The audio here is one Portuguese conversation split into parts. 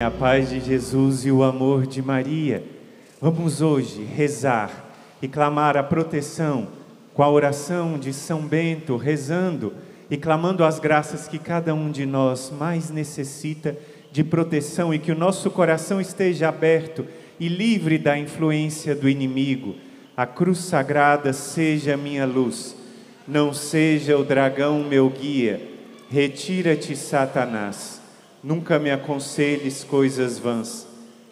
A paz de Jesus e o amor de Maria. Vamos hoje rezar e clamar a proteção com a oração de São Bento, rezando e clamando as graças que cada um de nós mais necessita de proteção e que o nosso coração esteja aberto e livre da influência do inimigo. A cruz sagrada seja minha luz, não seja o dragão meu guia. Retira-te, Satanás. Nunca me aconselhes coisas vãs.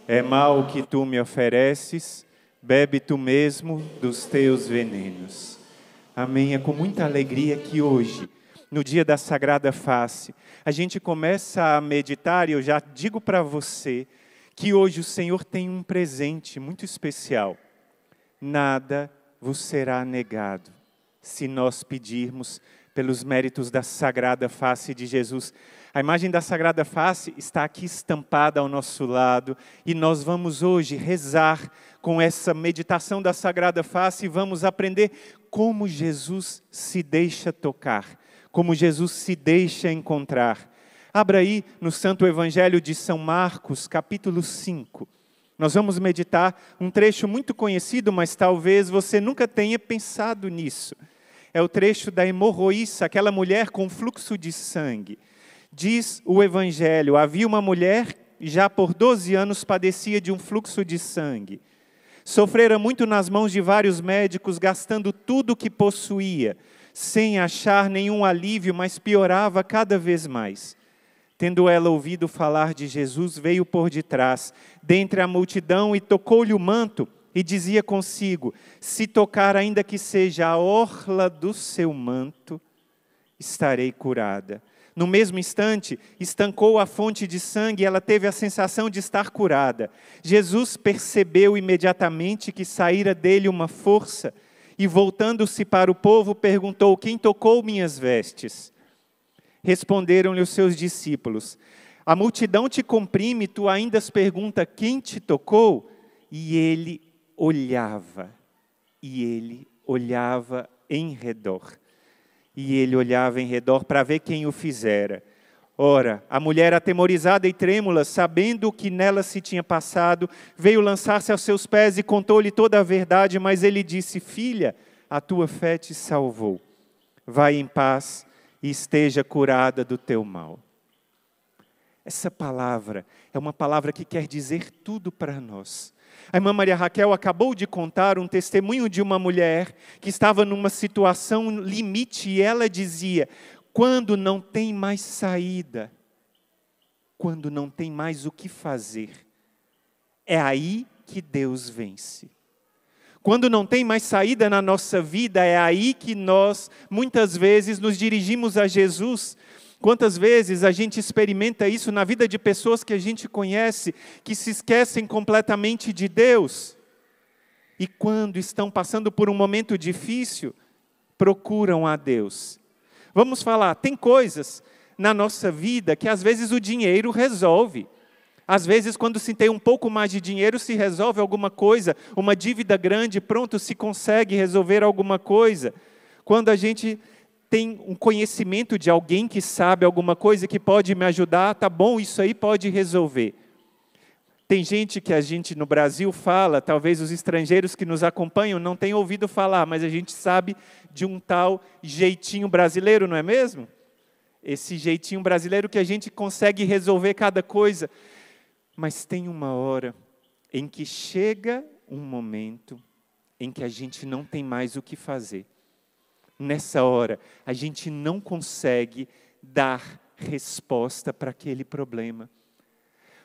É mal o que tu me ofereces, bebe tu mesmo dos teus venenos. Amém. É com muita alegria que hoje, no dia da Sagrada Face, a gente começa a meditar, e eu já digo para você que hoje o Senhor tem um presente muito especial. Nada vos será negado, se nós pedirmos pelos méritos da Sagrada Face de Jesus. A imagem da Sagrada Face está aqui estampada ao nosso lado e nós vamos hoje rezar com essa meditação da Sagrada Face e vamos aprender como Jesus se deixa tocar, como Jesus se deixa encontrar. Abra aí no Santo Evangelho de São Marcos, capítulo 5. Nós vamos meditar um trecho muito conhecido, mas talvez você nunca tenha pensado nisso. É o trecho da hemorroíça, aquela mulher com fluxo de sangue. Diz o Evangelho, havia uma mulher, já por 12 anos padecia de um fluxo de sangue. Sofrera muito nas mãos de vários médicos, gastando tudo o que possuía, sem achar nenhum alívio, mas piorava cada vez mais. Tendo ela ouvido falar de Jesus, veio por detrás, dentre a multidão, e tocou-lhe o manto, e dizia consigo, se tocar ainda que seja a orla do seu manto, estarei curada. No mesmo instante, estancou a fonte de sangue e ela teve a sensação de estar curada. Jesus percebeu imediatamente que saíra dele uma força e, voltando-se para o povo, perguntou, quem tocou minhas vestes? Responderam-lhe os seus discípulos, a multidão te comprime, tu ainda as pergunta, quem te tocou? E ele olhava em redor. E ele olhava em redor para ver quem o fizera. Ora, a mulher atemorizada e trêmula, sabendo o que nela se tinha passado, veio lançar-se aos seus pés e contou-lhe toda a verdade, mas ele disse, filha, a tua fé te salvou. Vai em paz e esteja curada do teu mal. Essa palavra é uma palavra que quer dizer tudo para nós. A irmã Maria Raquel acabou de contar um testemunho de uma mulher que estava numa situação limite e ela dizia, quando não tem mais saída, quando não tem mais o que fazer, é aí que Deus vence. Quando não tem mais saída na nossa vida, é aí que nós, muitas vezes, nos dirigimos a Jesus. Quantas vezes a gente experimenta isso na vida de pessoas que a gente conhece, que se esquecem completamente de Deus. E quando estão passando por um momento difícil, procuram a Deus. Vamos falar, tem coisas na nossa vida que às vezes o dinheiro resolve. Às vezes, quando se tem um pouco mais de dinheiro, se resolve alguma coisa, uma dívida grande, pronto, se consegue resolver alguma coisa. Quando a gente tem um conhecimento de alguém que sabe alguma coisa que pode me ajudar, tá bom, isso aí pode resolver. Tem gente que a gente no Brasil fala, talvez os estrangeiros que nos acompanham não tenham ouvido falar, mas a gente sabe de um tal jeitinho brasileiro, não é mesmo? Esse jeitinho brasileiro que a gente consegue resolver cada coisa. Mas tem uma hora em que chega um momento em que a gente não tem mais o que fazer. Nessa hora, a gente não consegue dar resposta para aquele problema.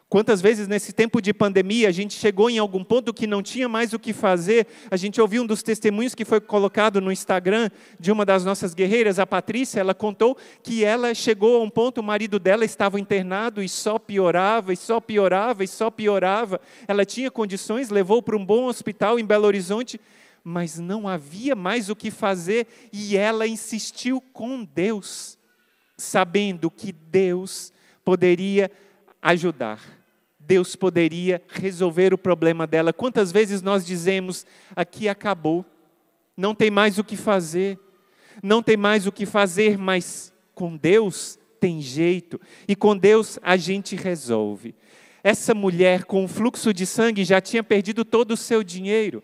Quantas vezes nesse tempo de pandemia a gente chegou em algum ponto que não tinha mais o que fazer? A gente ouviu um dos testemunhos que foi colocado no Instagram de uma das nossas guerreiras, a Patrícia. Ela contou que ela chegou a um ponto, o marido dela estava internado e só piorava, e só piorava, e só piorava. Ela tinha condições, levou para um bom hospital em Belo Horizonte, mas não havia mais o que fazer e ela insistiu com Deus, sabendo que Deus poderia ajudar. Deus poderia resolver o problema dela. Quantas vezes nós dizemos, aqui acabou, não tem mais o que fazer, não tem mais o que fazer, mas com Deus tem jeito, e com Deus a gente resolve. Essa mulher com fluxo de sangue já tinha perdido todo o seu dinheiro.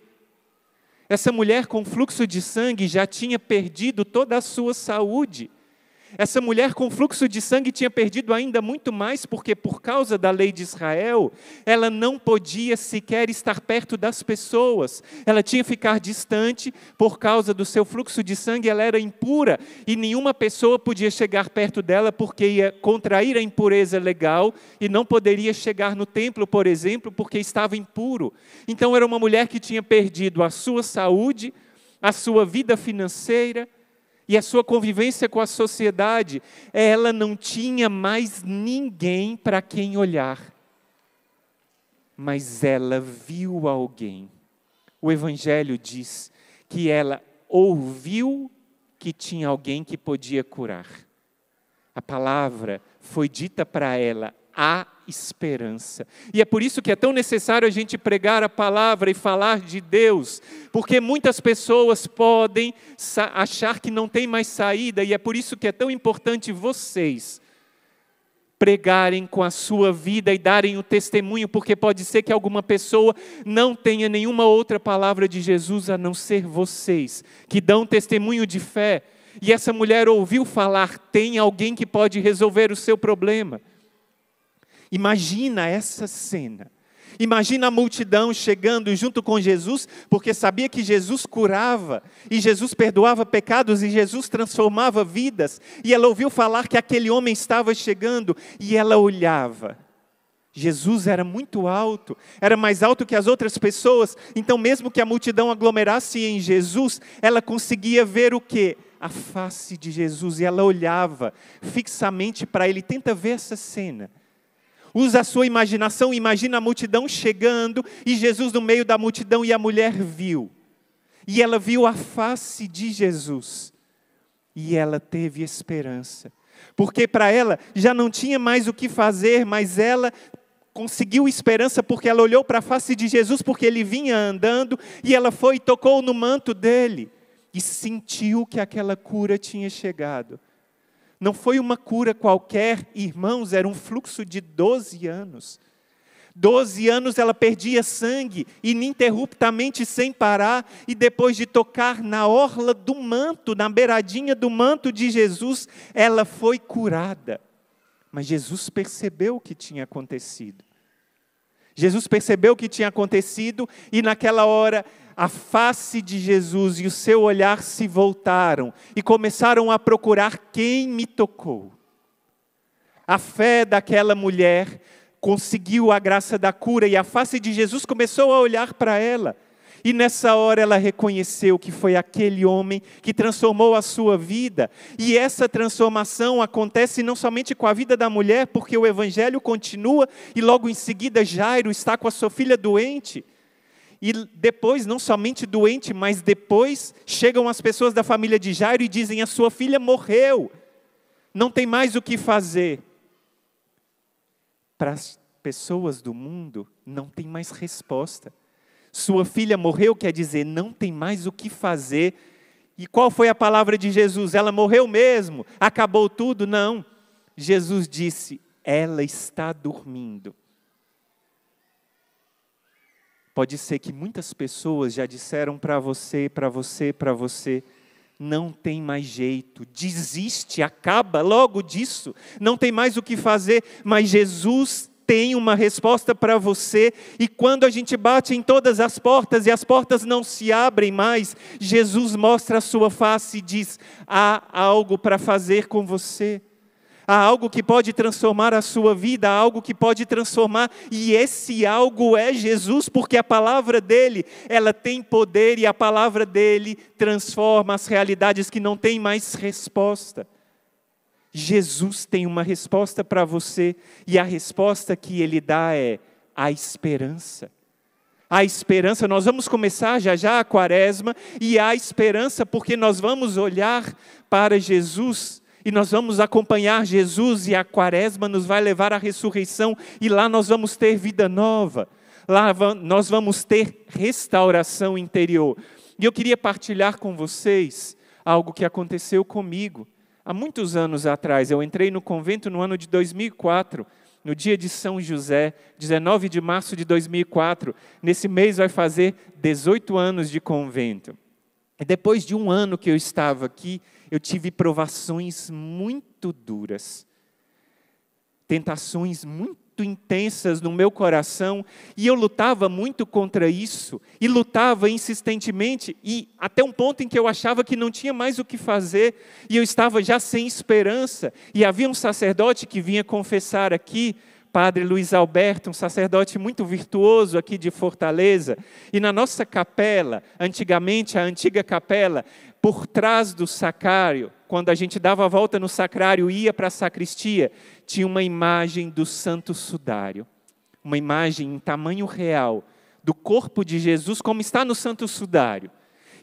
Essa mulher com fluxo de sangue já tinha perdido toda a sua saúde. Essa mulher com fluxo de sangue tinha perdido ainda muito mais, porque por causa da lei de Israel, ela não podia sequer estar perto das pessoas. Ela tinha que ficar distante, por causa do seu fluxo de sangue, ela era impura, e nenhuma pessoa podia chegar perto dela, porque ia contrair a impureza legal, e não poderia chegar no templo, por exemplo, porque estava impuro. Então era uma mulher que tinha perdido a sua saúde, a sua vida financeira, e a sua convivência com a sociedade. Ela não tinha mais ninguém para quem olhar. Mas ela viu alguém. O Evangelho diz que ela ouviu que tinha alguém que podia curar. A palavra foi dita para ela: há esperança. E é por isso que é tão necessário a gente pregar a palavra e falar de Deus, porque muitas pessoas podem achar que não tem mais saída, e é por isso que é tão importante vocês pregarem com a sua vida e darem o testemunho, porque pode ser que alguma pessoa não tenha nenhuma outra palavra de Jesus a não ser vocês, que dão testemunho de fé. E essa mulher ouviu falar: tem alguém que pode resolver o seu problema. Imagina essa cena. Imagina a multidão chegando junto com Jesus, porque sabia que Jesus curava, e Jesus perdoava pecados, e Jesus transformava vidas. E ela ouviu falar que aquele homem estava chegando, e ela olhava. Jesus era muito alto, era mais alto que as outras pessoas, então mesmo que a multidão aglomerasse em Jesus, ela conseguia ver o quê? A face de Jesus, e ela olhava fixamente para ele. Tenta ver essa cena. Usa a sua imaginação, imagina a multidão chegando, e Jesus no meio da multidão, e a mulher viu. E ela viu a face de Jesus. E ela teve esperança. Porque para ela já não tinha mais o que fazer, mas ela conseguiu esperança porque ela olhou para a face de Jesus, porque ele vinha andando, e ela foi e tocou no manto dele. E sentiu que aquela cura tinha chegado. Não foi uma cura qualquer, irmãos, era um fluxo de 12 anos. 12 anos ela perdia sangue, ininterruptamente, sem parar, e depois de tocar na orla do manto, na beiradinha do manto de Jesus, ela foi curada. Mas Jesus percebeu o que tinha acontecido. Jesus percebeu o que tinha acontecido, e naquela hora, a face de Jesus e o seu olhar se voltaram e começaram a procurar quem me tocou. A fé daquela mulher conseguiu a graça da cura, e a face de Jesus começou a olhar para ela. E nessa hora ela reconheceu que foi aquele homem que transformou a sua vida. E essa transformação acontece não somente com a vida da mulher, porque o Evangelho continua, e logo em seguida Jairo está com a sua filha doente. E depois, não somente doente, mas depois chegam as pessoas da família de Jairo e dizem: a sua filha morreu, não tem mais o que fazer. Para as pessoas do mundo, não tem mais resposta. Sua filha morreu quer dizer, não tem mais o que fazer. E qual foi a palavra de Jesus? Ela morreu mesmo? Acabou tudo? Não. Jesus disse: ela está dormindo. Pode ser que muitas pessoas já disseram para você, não tem mais jeito, desiste, acaba logo disso, não tem mais o que fazer, mas Jesus tem uma resposta para você, e quando a gente bate em todas as portas e as portas não se abrem mais, Jesus mostra a sua face e diz: há algo para fazer com você. Há algo que pode transformar a sua vida, há algo que pode transformar, e esse algo é Jesus, porque a palavra dele, ela tem poder, e a palavra dele transforma as realidades que não têm mais resposta. Jesus tem uma resposta para você, e a resposta que ele dá é a esperança. A esperança, nós vamos começar já a quaresma, e há esperança porque nós vamos olhar para Jesus, e nós vamos acompanhar Jesus, e a quaresma nos vai levar à ressurreição, e lá nós vamos ter vida nova, lá nós vamos ter restauração interior. E eu queria partilhar com vocês algo que aconteceu comigo. Há muitos anos atrás, eu entrei no convento no ano de 2004, no dia de São José, 19 de março de 2004. Nesse mês vai fazer 18 anos de convento. E depois de um ano que eu estava aqui, eu tive provações muito duras. Tentações muito intensas no meu coração, e eu lutava muito contra isso, e lutava insistentemente, e até um ponto em que eu achava que não tinha mais o que fazer, e eu estava já sem esperança, e havia um sacerdote que vinha confessar aqui, Padre Luiz Alberto, um sacerdote muito virtuoso aqui de Fortaleza, e na nossa capela, antigamente a antiga capela, por trás do sacrário, quando a gente dava a volta no sacrário e ia para a sacristia, tinha uma imagem do Santo Sudário, uma imagem em tamanho real, do corpo de Jesus, como está no Santo Sudário.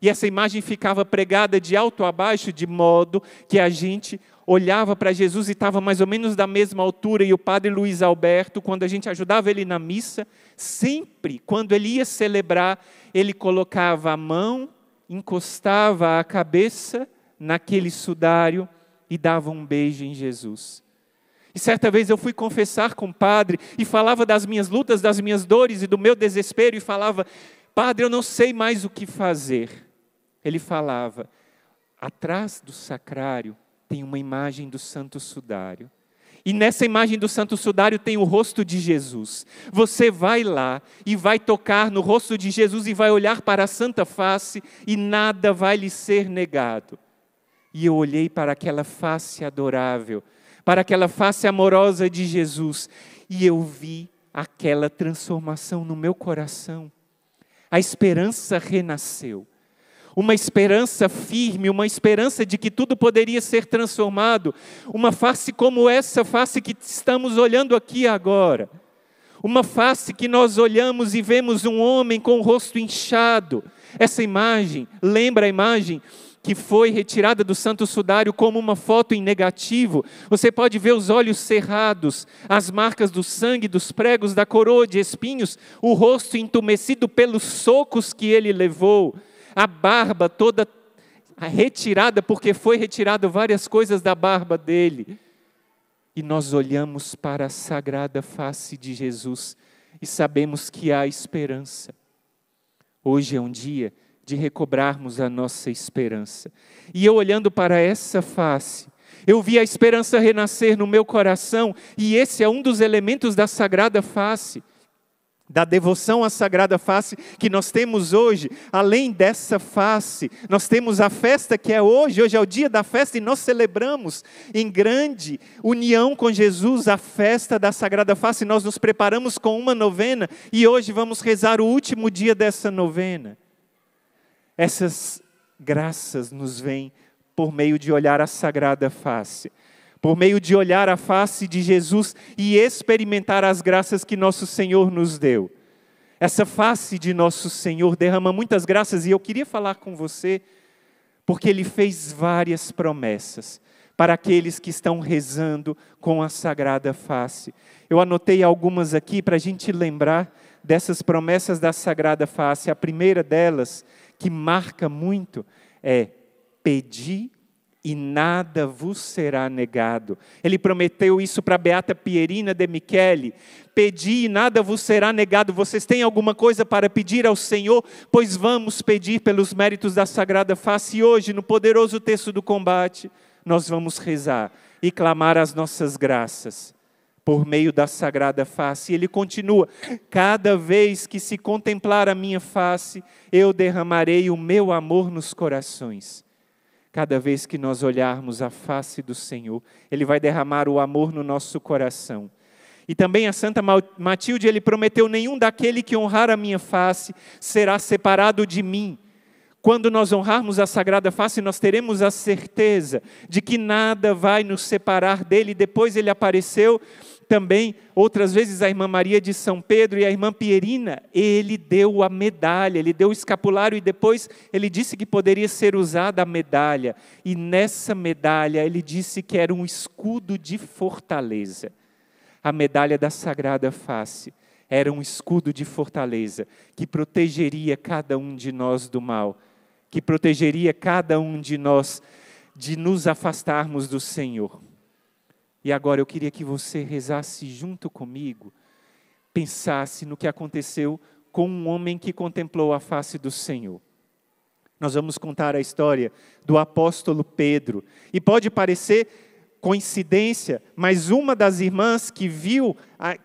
E essa imagem ficava pregada de alto a baixo, de modo que a gente olhava para Jesus e estava mais ou menos da mesma altura, e o Padre Luiz Alberto, quando a gente ajudava ele na missa, sempre, quando ele ia celebrar, ele colocava a mão, encostava a cabeça naquele sudário e dava um beijo em Jesus. E certa vez eu fui confessar com o padre e falava das minhas lutas, das minhas dores e do meu desespero, e falava: Padre, eu não sei mais o que fazer. Ele falava: atrás do sacrário tem uma imagem do Santo Sudário. E nessa imagem do Santo Sudário tem o rosto de Jesus. Você vai lá e vai tocar no rosto de Jesus e vai olhar para a Santa Face e nada vai lhe ser negado. E eu olhei para aquela face adorável, para aquela face amorosa de Jesus, e eu vi aquela transformação no meu coração. A esperança renasceu. Uma esperança firme, uma esperança de que tudo poderia ser transformado. Uma face como essa face que estamos olhando aqui agora. Uma face que nós olhamos e vemos um homem com o rosto inchado. Essa imagem, lembra a imagem que foi retirada do Santo Sudário como uma foto em negativo? Você pode ver os olhos cerrados, as marcas do sangue, dos pregos, da coroa de espinhos, o rosto entumecido pelos socos que ele levou. A barba toda retirada, porque foi retirado várias coisas da barba dele. E nós olhamos para a sagrada face de Jesus e sabemos que há esperança. Hoje é um dia de recobrarmos a nossa esperança. E eu olhando para essa face, eu vi a esperança renascer no meu coração, e esse é um dos elementos da sagrada face, da devoção à Sagrada Face que nós temos hoje. Além dessa face, nós temos a festa que é hoje. Hoje é o dia da festa e nós celebramos em grande união com Jesus a festa da Sagrada Face. Nós nos preparamos com uma novena e hoje vamos rezar o último dia dessa novena. Essas graças nos vêm por meio de olhar a Sagrada Face, por meio de olhar a face de Jesus e experimentar as graças que nosso Senhor nos deu. Essa face de nosso Senhor derrama muitas graças, e eu queria falar com você, porque Ele fez várias promessas para aqueles que estão rezando com a Sagrada Face. Eu anotei algumas aqui para a gente lembrar dessas promessas da Sagrada Face. A primeira delas, que marca muito, é: pedi e nada vos será negado. Ele prometeu isso para Beata Pierina de Michele: pedi e nada vos será negado. Vocês têm alguma coisa para pedir ao Senhor? Pois vamos pedir pelos méritos da Sagrada Face. E hoje, no poderoso texto do combate, nós vamos rezar e clamar as nossas graças por meio da Sagrada Face. E ele continua: cada vez que se contemplar a minha face, eu derramarei o meu amor nos corações. Cada vez que nós olharmos a face do Senhor, Ele vai derramar o amor no nosso coração. E também a Santa Matilde, ele prometeu: nenhum daquele que honrar a minha face será separado de mim. Quando nós honrarmos a Sagrada Face, nós teremos a certeza de que nada vai nos separar dele. Depois ele apareceu também, outras vezes, a irmã Maria de São Pedro e a irmã Pierina. Ele deu a medalha, ele deu o escapulário, e depois ele disse que poderia ser usada a medalha. E nessa medalha ele disse que era um escudo de fortaleza. A medalha da Sagrada Face era um escudo de fortaleza que protegeria cada um de nós do mal, que protegeria cada um de nós de nos afastarmos do Senhor. E agora eu queria que você rezasse junto comigo, pensasse no que aconteceu com um homem que contemplou a face do Senhor. Nós vamos contar a história do apóstolo Pedro. E pode parecer coincidência, mas uma das irmãs que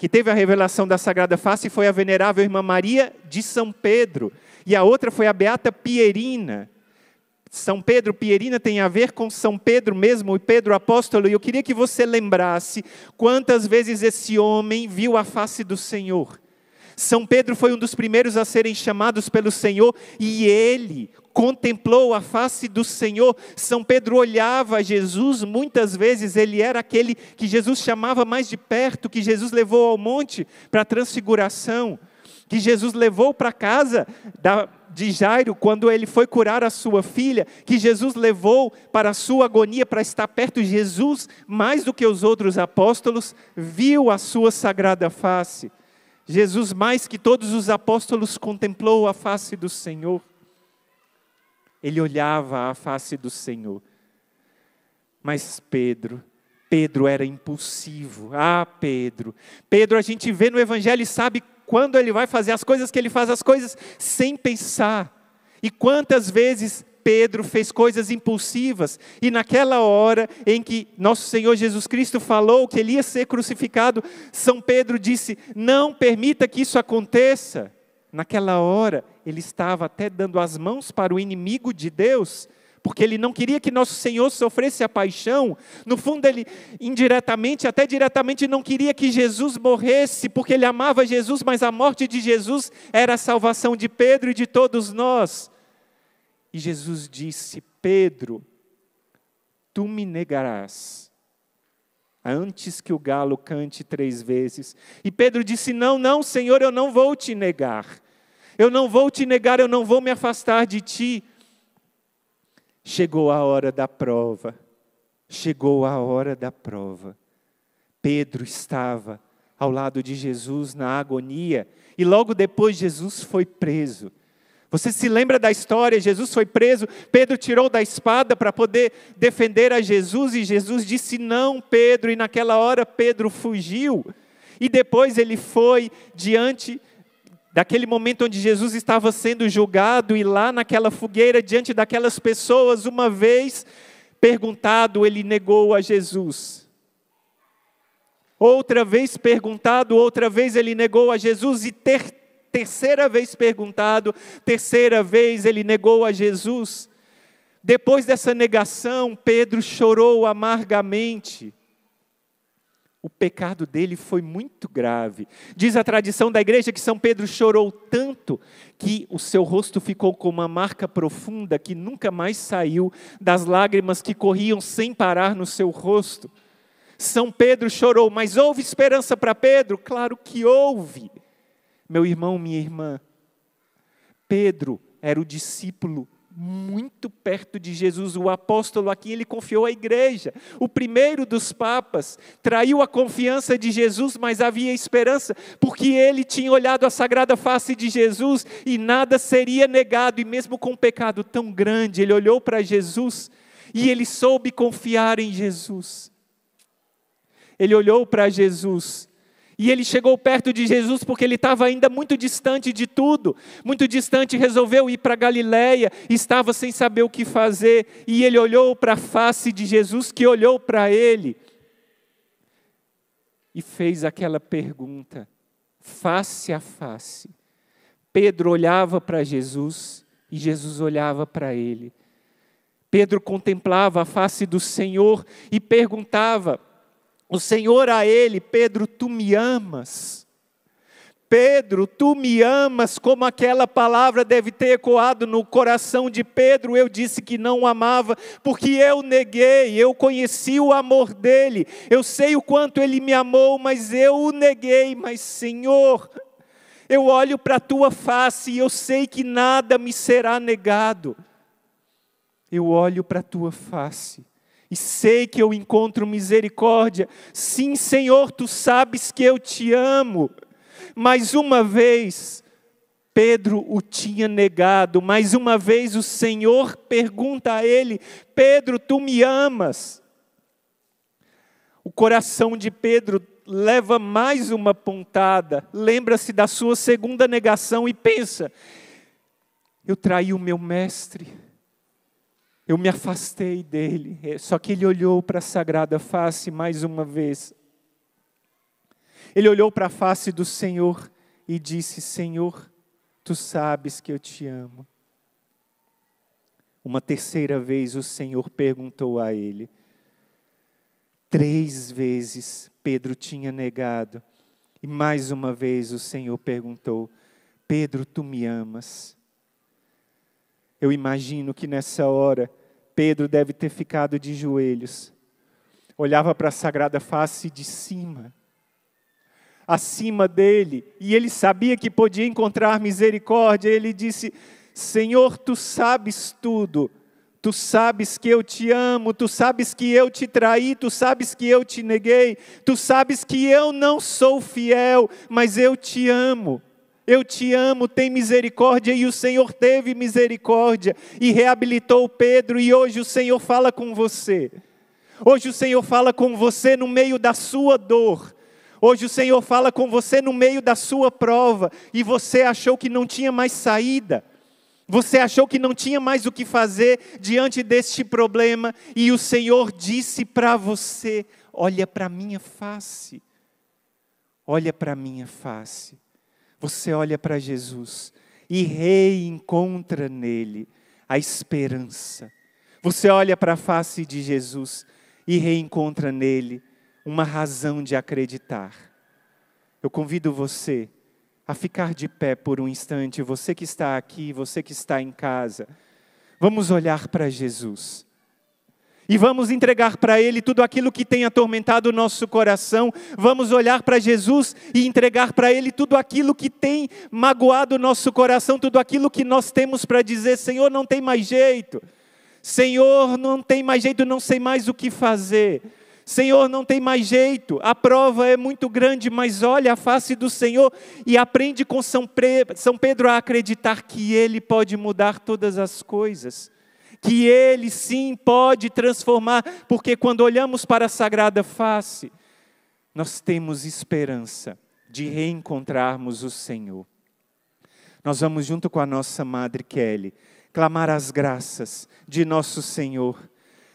teve a revelação da Sagrada Face foi a venerável irmã Maria de São Pedro. E a outra foi a beata Pierina. São Pedro, Pierina tem a ver com São Pedro mesmo, e Pedro apóstolo. E eu queria que você lembrasse quantas vezes esse homem viu a face do Senhor. São Pedro foi um dos primeiros a serem chamados pelo Senhor, e ele contemplou a face do Senhor. São Pedro olhava a Jesus, muitas vezes ele era aquele que Jesus chamava mais de perto, que Jesus levou ao monte para a transfiguração, que Jesus levou para a casa de Jairo, quando ele foi curar a sua filha, que Jesus levou para a sua agonia, para estar perto. Jesus, mais do que os outros apóstolos, viu a sua sagrada face. Jesus, mais que todos os apóstolos, contemplou a face do Senhor. Ele olhava a face do Senhor. Mas Pedro era impulsivo. Pedro a gente vê no Evangelho e sabe quando ele vai fazer as coisas, que ele faz as coisas sem pensar. E quantas vezes Pedro fez coisas impulsivas, e naquela hora em que nosso Senhor Jesus Cristo falou que ele ia ser crucificado, São Pedro disse: não permita que isso aconteça. Naquela hora, ele estava até dando as mãos para o inimigo de Deus, porque ele não queria que nosso Senhor sofresse a paixão. No fundo, ele indiretamente, até diretamente, não queria que Jesus morresse, porque ele amava Jesus, mas a morte de Jesus era a salvação de Pedro e de todos nós. E Jesus disse: Pedro, tu me negarás antes que o galo cante 3 vezes. E Pedro disse: não, Senhor, eu não vou te negar. Eu não vou te negar, eu não vou me afastar de ti. Chegou a hora da prova. Chegou a hora da prova. Pedro estava ao lado de Jesus na agonia, e logo depois Jesus foi preso. Você se lembra da história? Jesus foi preso, Pedro tirou da espada para poder defender a Jesus, e Jesus disse: não, Pedro, e naquela hora Pedro fugiu. E depois ele foi diante daquele momento onde Jesus estava sendo julgado, e lá naquela fogueira, diante daquelas pessoas, uma vez perguntado, ele negou a Jesus. Outra vez perguntado, outra vez ele negou a Jesus, e terceira vez perguntado, terceira vez ele negou a Jesus. Depois dessa negação, Pedro chorou amargamente. O pecado dele foi muito grave. Diz a tradição da igreja que São Pedro chorou tanto que o seu rosto ficou com uma marca profunda que nunca mais saiu das lágrimas que corriam sem parar no seu rosto. São Pedro chorou, mas houve esperança para Pedro? Claro que houve. Meu irmão, minha irmã, Pedro era o discípulo muito perto de Jesus, o apóstolo a quem ele confiou a igreja, o primeiro dos papas. Traiu a confiança de Jesus, mas havia esperança, porque ele tinha olhado a sagrada face de Jesus e nada seria negado. E mesmo com um pecado tão grande, ele olhou para Jesus e ele soube confiar em Jesus. Ele olhou para Jesus e ele chegou perto de Jesus porque ele estava ainda muito distante de tudo. Muito distante, resolveu ir para Galileia, estava sem saber o que fazer. E ele olhou para a face de Jesus, que olhou para ele. E fez aquela pergunta, face a face. Pedro olhava para Jesus e Jesus olhava para ele. Pedro contemplava a face do Senhor e perguntava, o Senhor a ele: Pedro, tu me amas? Pedro, tu me amas? Como aquela palavra deve ter ecoado no coração de Pedro. Eu disse que não o amava, porque eu neguei, eu conheci o amor dele, eu sei o quanto ele me amou, mas eu o neguei. Mas Senhor, eu olho para a tua face e eu sei que nada me será negado. Eu olho para a tua face e sei que eu encontro misericórdia. Sim, Senhor, tu sabes que eu te amo. Mais uma vez, Pedro o tinha negado. Mais uma vez o Senhor pergunta a ele: Pedro, tu me amas? O coração de Pedro leva mais uma pontada. Lembra-se da sua segunda negação e pensa: eu traí o meu mestre. Eu me afastei dele. Só que ele olhou para a sagrada face mais uma vez. Ele olhou para a face do Senhor e disse: Senhor, tu sabes que eu te amo. Uma terceira vez o Senhor perguntou a ele. 3 vezes Pedro tinha negado. E mais uma vez o Senhor perguntou: Pedro, tu me amas? Eu imagino que nessa hora, Pedro deve ter ficado de joelhos. Olhava para a sagrada face de cima. Acima dele. E ele sabia que podia encontrar misericórdia. Ele disse: Senhor, tu sabes tudo. Tu sabes que eu te amo, tu sabes que eu te traí, tu sabes que eu te neguei, tu sabes que eu não sou fiel, mas eu te amo. Eu te amo, tem misericórdia. E o Senhor teve misericórdia e reabilitou Pedro. E hoje o Senhor fala com você. Hoje o Senhor fala com você no meio da sua dor. Hoje o Senhor fala com você no meio da sua prova. E você achou que não tinha mais saída. Você achou que não tinha mais o que fazer diante deste problema. E o Senhor disse para você: olha para a minha face. Olha para a minha face. Você olha para Jesus e reencontra nele a esperança. Você olha para a face de Jesus e reencontra nele uma razão de acreditar. Eu convido você a ficar de pé por um instante, você que está aqui, você que está em casa. Vamos olhar para Jesus. E vamos entregar para Ele tudo aquilo que tem atormentado o nosso coração. Vamos olhar para Jesus e entregar para Ele tudo aquilo que tem magoado o nosso coração. Tudo aquilo que nós temos para dizer: Senhor, não tem mais jeito. Senhor, não tem mais jeito, não sei mais o que fazer. Senhor, não tem mais jeito, a prova é muito grande, mas olha a face do Senhor e aprende com São Pedro a acreditar que Ele pode mudar todas as coisas. Que Ele sim pode transformar, porque quando olhamos para a sagrada face, nós temos esperança de reencontrarmos o Senhor. Nós vamos junto com a nossa Madre Kelly, clamar as graças de nosso Senhor.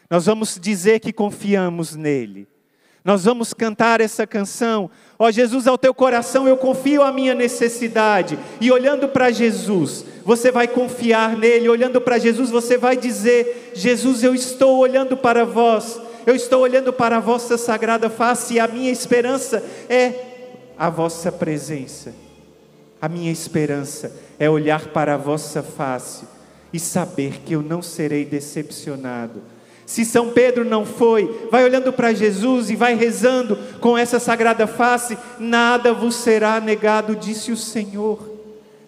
Nós vamos dizer que confiamos nele. Nós vamos cantar essa canção. Ó Jesus, ao teu coração eu confio a minha necessidade. E olhando para Jesus, você vai confiar nele. Olhando para Jesus, você vai dizer: Jesus, eu estou olhando para vós. Eu estou olhando para a vossa sagrada face. E a minha esperança é a vossa presença. A minha esperança é olhar para a vossa face e saber que eu não serei decepcionado. Se São Pedro não foi, vai olhando para Jesus e vai rezando com essa sagrada face. Nada vos será negado, disse o Senhor.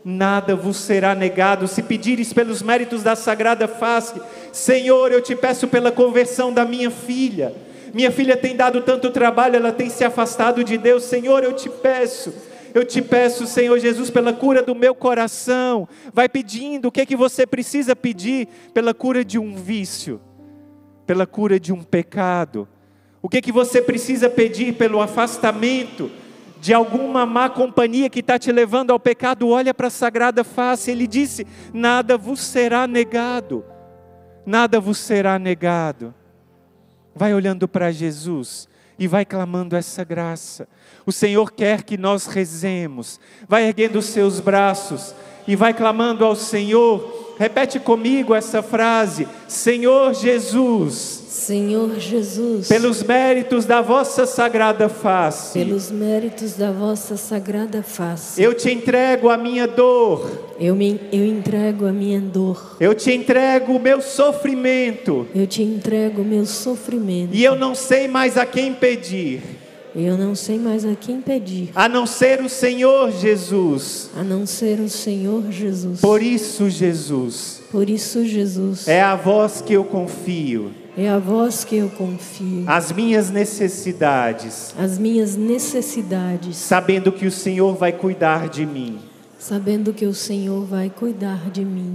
Nada vos será negado. Se pedires pelos méritos da sagrada face: Senhor, eu te peço pela conversão da minha filha. Minha filha tem dado tanto trabalho, ela tem se afastado de Deus. Senhor, eu te peço, Senhor Jesus, pela cura do meu coração. Vai pedindo o que você precisa pedir pela cura de um vício, pela cura de um pecado. O que você precisa pedir pelo afastamento de alguma má companhia que está te levando ao pecado? Olha para a sagrada face. Ele disse: nada vos será negado. Nada vos será negado. Vai olhando para Jesus e vai clamando essa graça. O Senhor quer que nós rezemos. Vai erguendo os seus braços e vai clamando ao Senhor. Repete comigo essa frase: Senhor Jesus, Senhor Jesus, pelos méritos da vossa sagrada face, pelos méritos da vossa sagrada face, eu te entrego a minha dor, eu entrego a minha dor, eu te entrego o meu sofrimento, eu te entrego o meu sofrimento, e eu não sei mais a quem pedir. Eu não sei mais a quem pedir, a não ser o Senhor Jesus. A não ser o Senhor Jesus. Por isso, Jesus, é a vós que eu confio. É a vós que eu confio. As minhas necessidades. Sabendo que o Senhor vai cuidar de mim.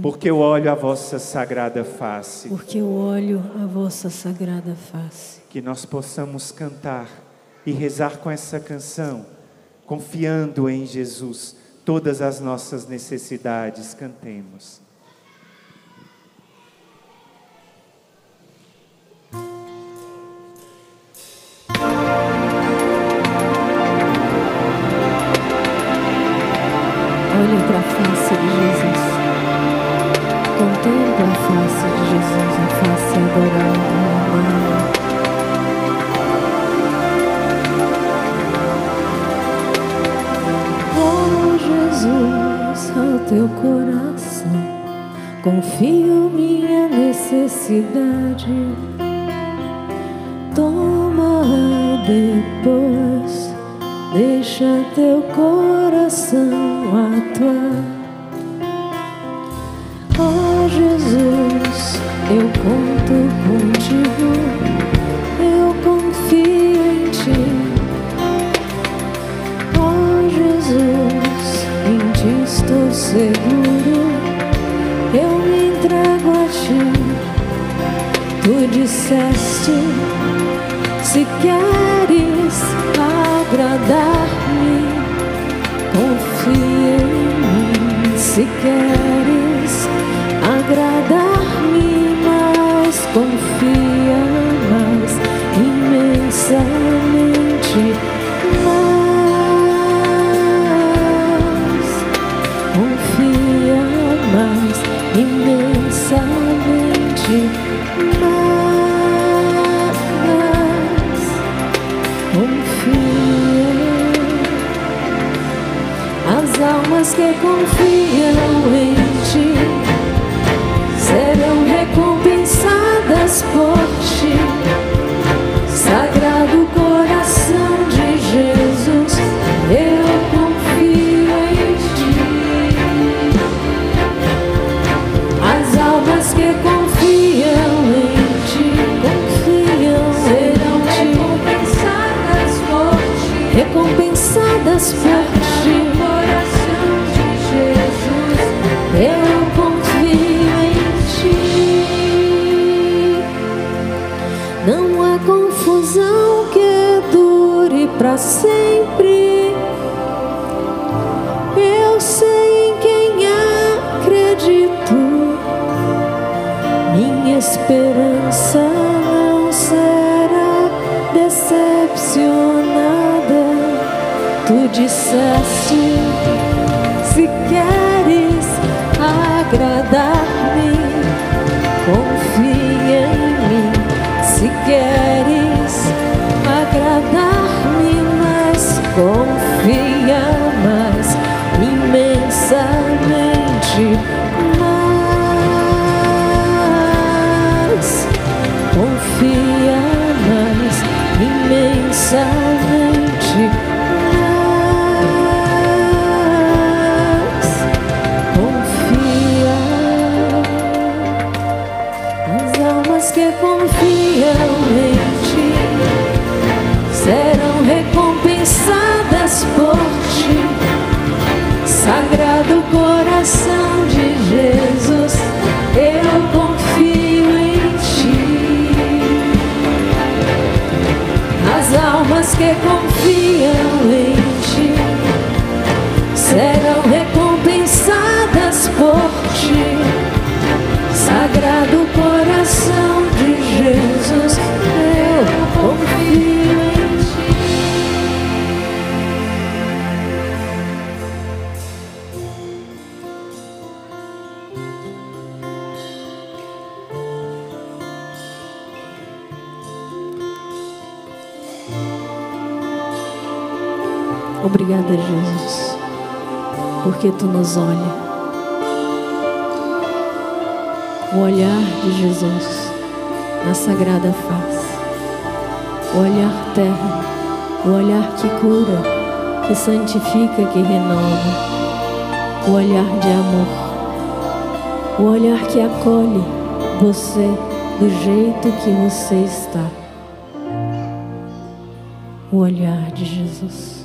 Porque eu olho a vossa sagrada face. Que nós possamos cantar e rezar com essa canção, confiando em Jesus todas as nossas necessidades. Cantemos. Olhe para a face de Jesus. Contempla a face de Jesus, a face adorada, amada. Oh Jesus, ao teu coração confio minha necessidade. Toma depois, deixa teu coração atuar. Oh Jesus, eu conto contigo, eu confio em ti. Oh Jesus, em ti estou seguro, eu me entrego a ti. Tu disseste, se queres agradar-me, confia em mim. Se queres agradar-me, mas confia mais, imensamente mais. Confia mais, imensamente mais. Confia. As almas que confiam em ti serão recompensadas por ti. Sagrado coração de Jesus, eu confio em ti. As almas que confiam em ti, serão recompensadas por ti. Recompensadas por ti. Coração de Jesus, eu confio em ti. Não há confusão que dure para sempre. Eu sei em quem acredito. Minha esperança não será decepcionada. Tu disseste, se queres agradar-me, confia em mim. Se queres agradar-me, mas confia mais, imensamente mais. Confia mais, imensamente mais. Confia. As almas que confiam em ti serão recompensadas por ti. Sagrado coração de Jesus, eu confio em ti. As almas que confiam em ti serão recompensadas por ti. Sagrado coração de Jesus, eu confio em ti. Obrigada, Jesus, porque tu nos olha. O olhar de Jesus na sagrada face, o olhar terno, o olhar que cura, que santifica, que renova, o olhar de amor, o olhar que acolhe você do jeito que você está, o olhar de Jesus.